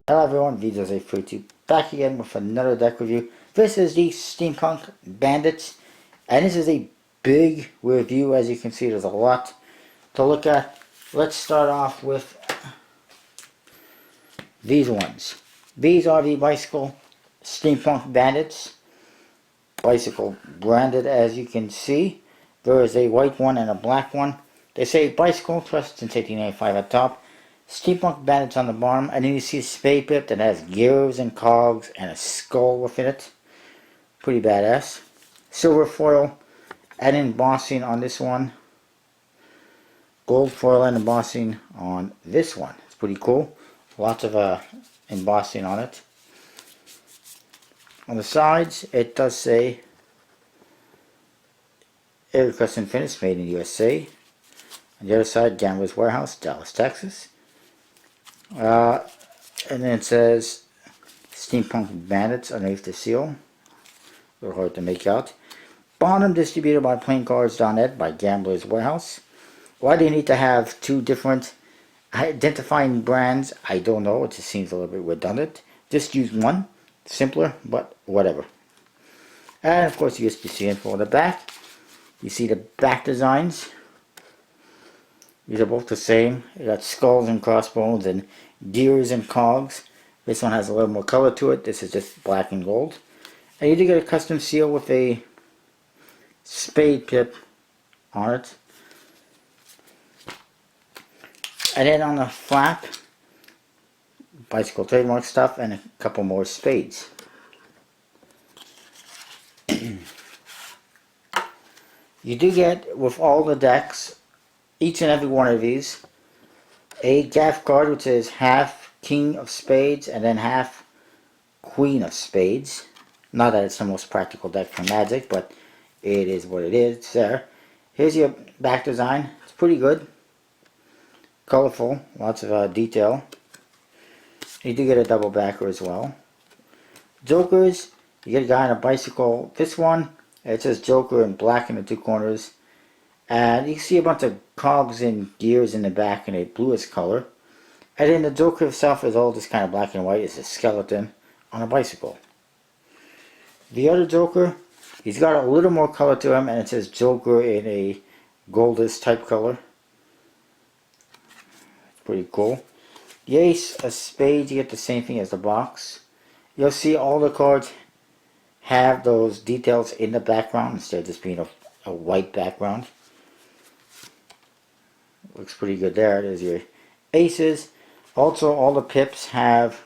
Hello everyone, VJosA42 back again with another deck review. This is the Steampunk Bandits, and this is a big review. As you can see, there's a lot to look at. Let's start off with these ones. These are the Bicycle Steampunk Bandits. Bicycle branded, as you can see. There is a white one and a black one. They say Bicycle, trusted since 1885 at top. Steampunk Bandits on the bottom, and then you see a spade pip that has gears and cogs and a skull within it. Pretty badass. Silver foil and embossing on this one. Gold foil and embossing on this one. It's pretty cool. Lots of embossing on it. On the sides, it does say Air Custom Finish, made in USA. On the other side, Gambler's Warehouse, Dallas, Texas. And then it says Steampunk Bandits underneath the seal. A little hard to make out. Bottom distributed by PlayingCards.net by Gambler's Warehouse. Why do you need to have two different identifying brands? I don't know. It just seems a little bit redundant. Just use one. Simpler, but whatever. And of course, USB-C info on the back. You see the back designs. These are both the same. You got skulls and crossbones and gears and cogs. This one has a little more color to it. This is just black and gold. And you do get a custom seal with a spade pip on it. And then on the flap, Bicycle trademark stuff and a couple more spades. You do get, with all the decks, each and every one of these, a gaff card which is half King of Spades and then half Queen of Spades. Not that it's the most practical deck for Magic, but it is what it is. It's there. Here's your back design. It's pretty good. Colorful. Lots of detail. You do get a double backer as well. Jokers. You get a guy on a bicycle. This one, it says Joker in black in the two corners. And you can see a bunch of cogs and gears in the back in a bluish color. And then the Joker himself is all just kind of black and white. It's a skeleton on a bicycle. The other Joker, he's got a little more color to him, and it says Joker in a goldish type color. Pretty cool. The Ace of Spades, you get the same thing as the box. You'll see all the cards have those details in the background instead of just being a white background. Looks pretty good there. There's your aces. Also, all the pips have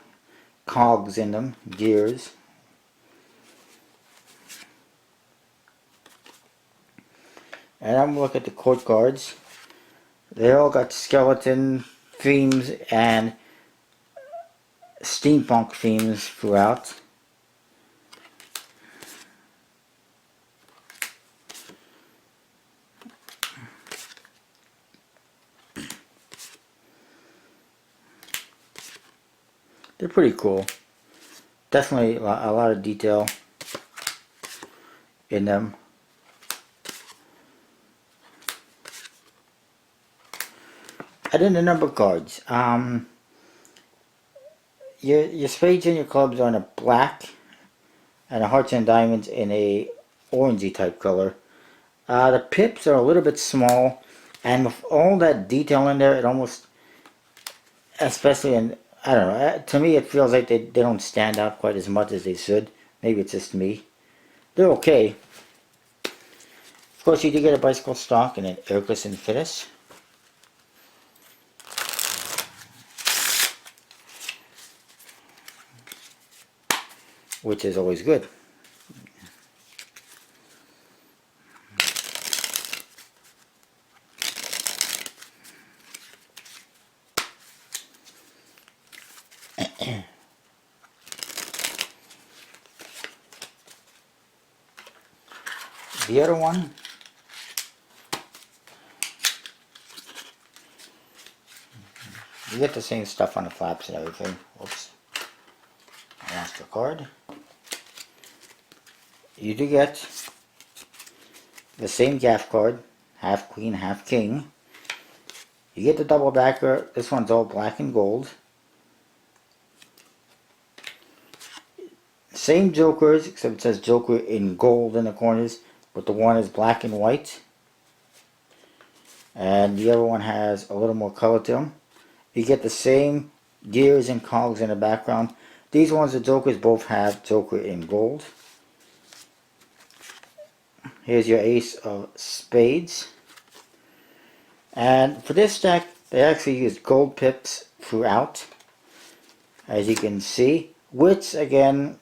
cogs in them, gears. And I'm looking at the court cards. They all got skeleton themes and steampunk themes throughout. They're pretty cool. Definitely a lot of detail in them. And then the number cards. Your spades and your clubs are in a black, and the hearts and diamonds in a orangey type color. The pips are a little bit small, and with all that detail in there, it almost, especially in, I don't know, to me it feels like they don't stand out quite as much as they should. Maybe it's just me. They're okay. Of course, you do get a bicycle stock and an Air Custom Finish. Which is always good. The other one, you get the same stuff on the flaps and everything. Whoops. I lost the card. You do get the same gaff card, half queen, half king. You get the double backer. This one's all black and gold. Same Jokers, except it says Joker in gold in the corners, but the one is black and white. And the other one has a little more color to them. You get the same gears and cogs in the background. These ones, the Jokers, both have Joker in gold. Here's your Ace of Spades. And for this deck, they actually used gold pips throughout, as you can see, which again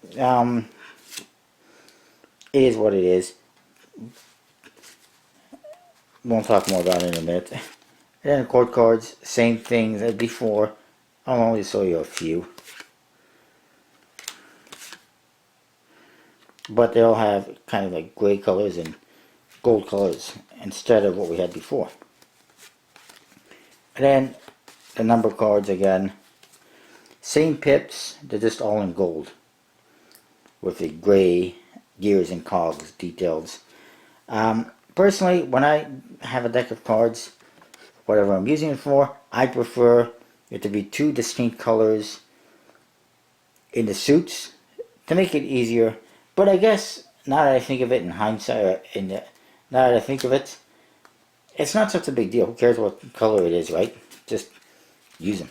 is what it is. We'll talk more about it in a minute. And then court cards, same things as before. I'll only show you a few, but they all have kind of like gray colors and gold colors instead of what we had before. And then the number cards again, same pips, they're just all in gold with the gray gears and cogs details. Personally, when I have a deck of cards, whatever I'm using it for, I prefer it to be two distinct colors in the suits to make it easier. But I guess now that I think of it in hindsight, now that I think of it, it's not such a big deal. Who cares what color it is, right? Just use them.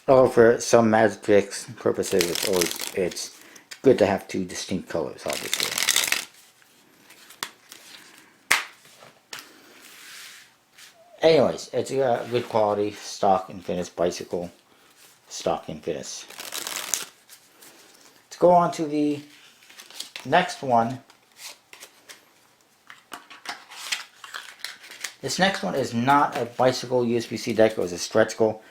Although for some magic tricks purposes, it's good to have two distinct colors, obviously. Anyways, it's a good quality stock and finish bicycle, stock and finish. Let's go on to the next one. This next one is not a bicycle USBC deck, it was a stretch goal.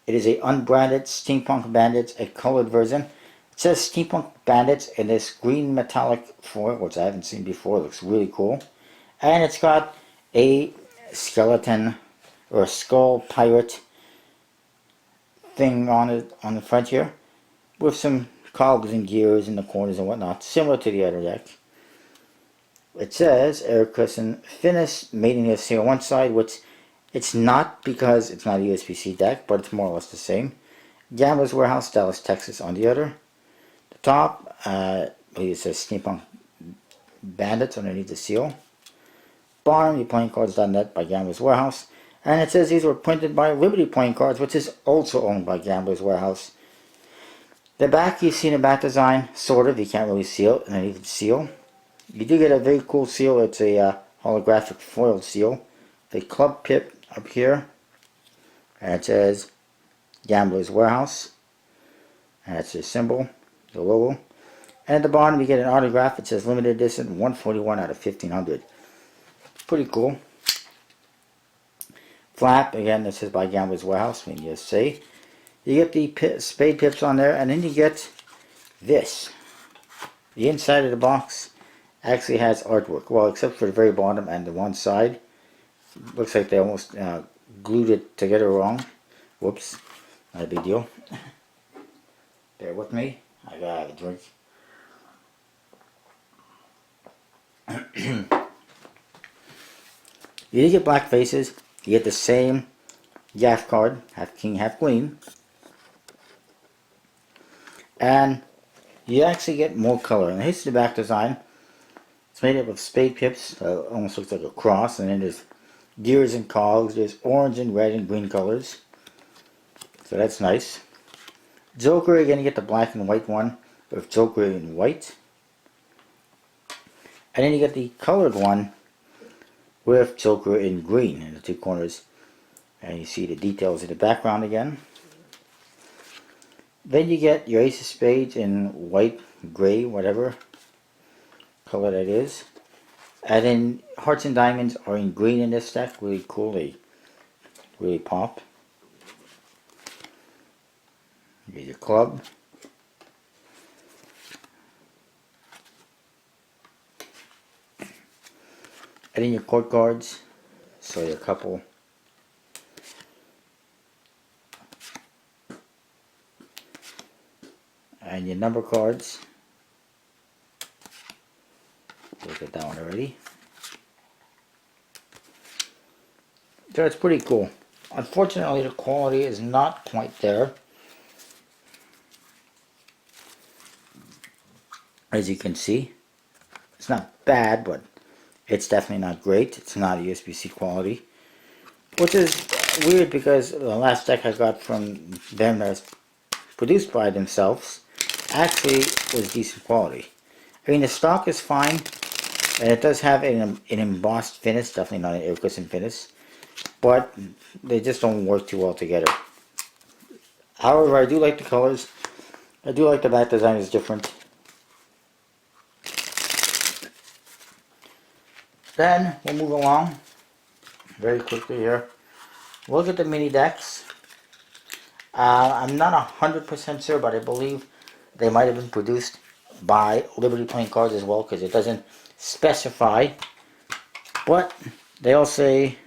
It is a unbranded Steampunk Bandits, a colored version. It says Steampunk Bandits in this green metallic foil, which I haven't seen before. It looks really cool. And it's got a skeleton or a skull pirate thing on it on the front here, with some cogs and gears in the corners and whatnot, similar to the other deck. It says Eric Cusson finished mating the seal on one side, which it's not because it's not a USBC deck, but it's more or less the same. Gambler's Warehouse, Dallas, Texas on the other. The top, it says Steampunk Bandits underneath the seal. Bottom, playingcards.net by Gambler's Warehouse. And it says these were printed by Liberty Playing Cards, which is also owned by Gambler's Warehouse. The back, you see the back design, sort of. You can't really see it underneath the seal. You do get a very cool seal. It's a holographic foiled seal. The club pip up here. And it says Gambler's Warehouse. And that's the symbol, the logo. And at the bottom, you get an autograph. It says limited edition 141 out of 1500. Pretty cool. Flap, again, this is by Gambler's Warehouse, in USA. You get the spade pips on there, and then you get this. The inside of the box actually has artwork. Well, except for the very bottom and the one side. Looks like they almost glued it together wrong. Whoops. Not a big deal. Bear with me. I gotta have a drink. You get black faces. You get the same gaff card, half king, half queen. And you actually get more color. And here's the back design. It's made up of spade pips. Almost looks like a cross. And then there's gears and cogs. There's orange and red and green colors. So that's nice. Joker, again, you get the black and white one with Joker in white. And then you get the colored one with Joker in green in the two corners. And you see the details in the background again. Then you get your Ace of Spades in white, gray, whatever color that is. And then Hearts and Diamonds are in green in this deck. Really cool. They really pop. You get your club. And then your court cards. So your couple. And your number cards. Look at that one already. So it's pretty cool. Unfortunately, the quality is not quite there. as you can see. It's not bad, but it's definitely not great. It's not a USB-C quality, which is weird because the last deck I got from them that's produced by themselves actually was decent quality. I mean, the stock is fine, and it does have an embossed finish, definitely not an air cushion finish, but they just don't work too well together. However, I do like the colors. I do like the back design is different. Then we'll move along very quickly here. Look at the mini decks. I'm not 100% sure, but I believe they might have been produced by Liberty Playing Cards as well, because it doesn't specify. But they all say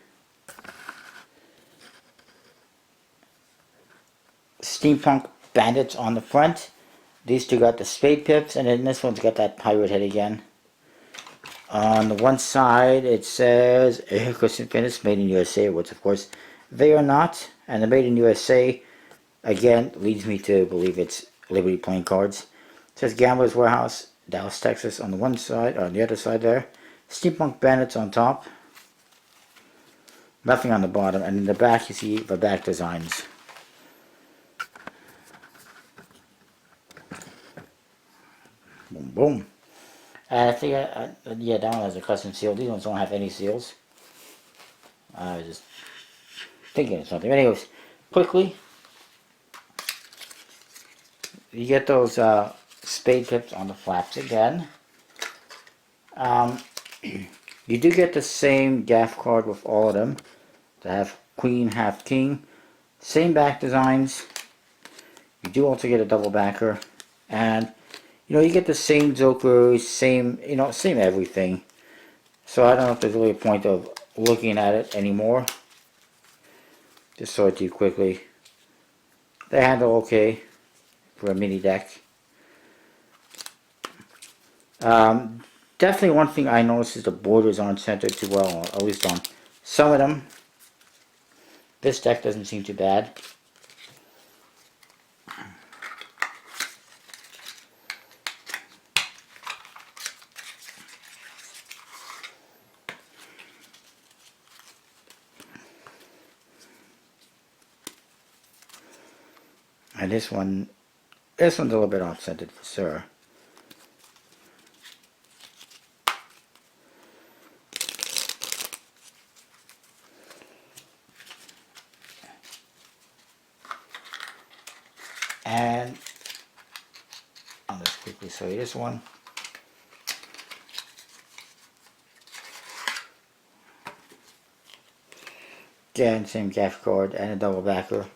Steampunk Bandits on the front. These two got the spade pips, and then this one's got that pirate head again. On the one side it says Air Cushion Finish Made in USA, which of course they are not. And the Made in USA again leads me to believe it's Liberty Playing Cards. It says Gambler's Warehouse, Dallas, Texas on the one side, or on the other side there. Steampunk Bandits on top. Nothing on the bottom, and in the back you see the back designs. Boom, boom. I think, yeah, that one has a custom seal. These ones don't have any seals. I was just thinking of something. Anyways, quickly, you get those spade pips on the flaps again. You do get the same gaff card with all of them. They have queen, half king. Same back designs. You do also get a double backer. And you get the same jokers, same everything. So I don't know if there's really a point of looking at it anymore. Just show it to you quickly. They handle okay for a mini deck. Definitely one thing I noticed is the borders aren't centered too well, at least on some of them. This deck doesn't seem too bad. And this one's a little bit off-centered for sure. And I'll just quickly show you this one. Again, same gaff card and a double backer.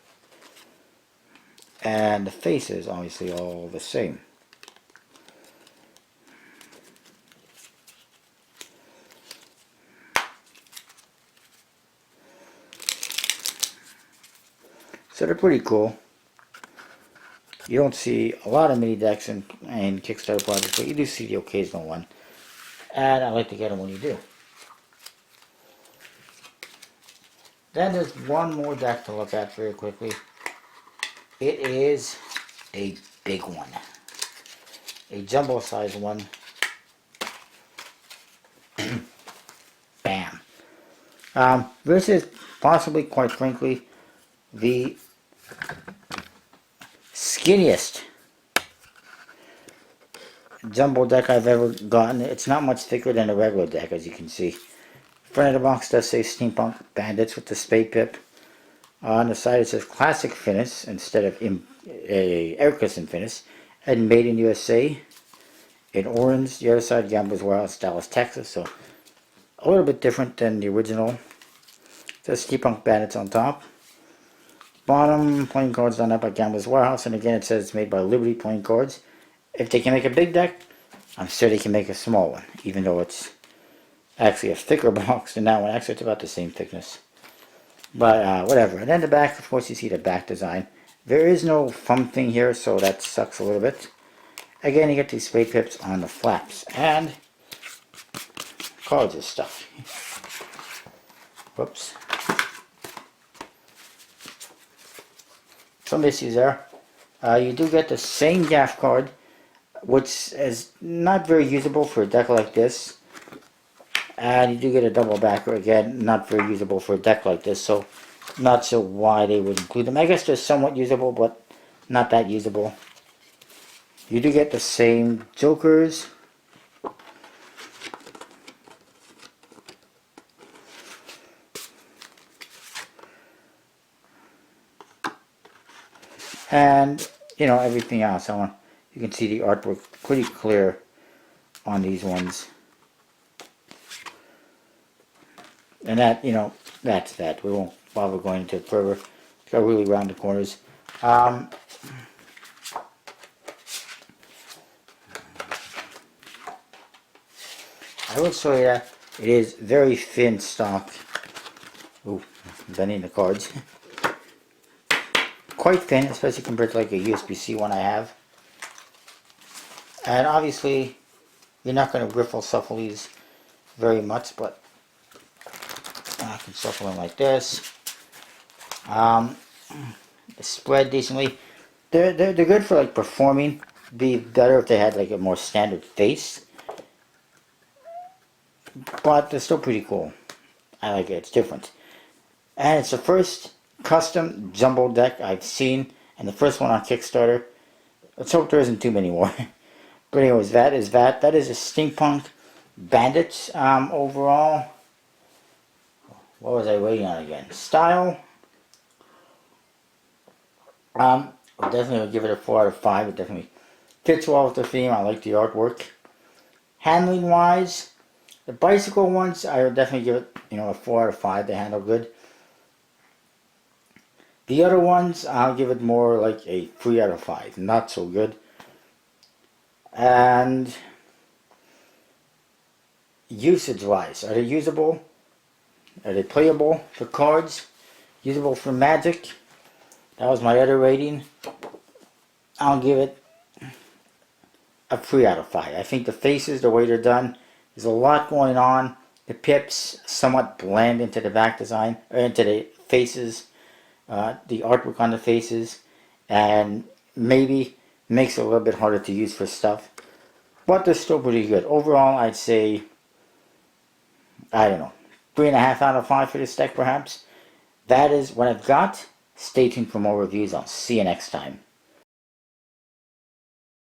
And the face is obviously all the same. So they're pretty cool. You don't see a lot of mini decks in Kickstarter projects, but you do see the occasional one. And I like to get them when you do. Then there's one more deck to look at very quickly. It is a big one. A jumbo size one. Bam. This is possibly, quite frankly, the skinniest jumbo deck I've ever gotten. It's not much thicker than a regular deck, as you can see. Front of the box does say Steampunk Bandits with the spade pip. On the side it says Classic Finish instead of a air cushion finish, and Made in USA in orange. The other side, Gambler's Warehouse, Dallas, Texas. So a little bit different than the original. It says Steampunk Bandits on top. Bottom, playing cards done up by Gambler's Warehouse, and again it says it's made by Liberty Playing Cards. If they can make a big deck, I'm sure they can make a small one, even though it's actually a thicker box than that one. Actually, it's about the same thickness. But whatever. And then the back, of course, you see the back design. There is no thumb thing here, so that sucks a little bit. Again, you get these spade pips on the flaps. And cards and stuff. Whoops. Some issues there. You do get the same gaff card which is not very usable for a deck like this. And you do get a double backer, again, not very usable for a deck like this, so not sure why they would include them. I guess they're somewhat usable, but not that usable. You do get the same jokers. And, you know, everything else. You can see the artwork pretty clear on these ones. And that, you know, that's that. We won't bother going into it further. It's got really round the corners. I will show you that it is very thin stock. Ooh, bending the cards. Quite thin, especially compared to like a USB-C one I have. And obviously, you're not going to riffle shuffle these very much, but I can shuffle them like this. Spread decently. They're good for like performing. Be better if they had like a more standard face. But they're still pretty cool. I like it. It's different. And it's the first custom jumbo deck I've seen, and the first one on Kickstarter. Let's hope there isn't too many more. But anyways, that is that. That is a Steampunk Bandits overall. What was I waiting on again? Style. I'll definitely give it a 4 out of 5. It definitely fits well with the theme. I like the artwork. Handling wise, the bicycle ones, I would definitely give it, you know, a 4 out of 5. They handle good. The other ones, I'll give it more like a 3 out of 5. Not so good. And usage wise, are they usable? Are they playable for cards? Usable for Magic? That was my other rating. I'll give it a 3 out of 5. I think the faces, the way they're done, there's a lot going on. The pips somewhat blend into the back design, or into the faces, the artwork on the faces, and maybe makes it a little bit harder to use for stuff. But they're still pretty good. Overall, I'd say, I don't know, 3.5 out of 5 for this deck perhaps. That is what I've got. Stay tuned for more reviews. I'll see you next time.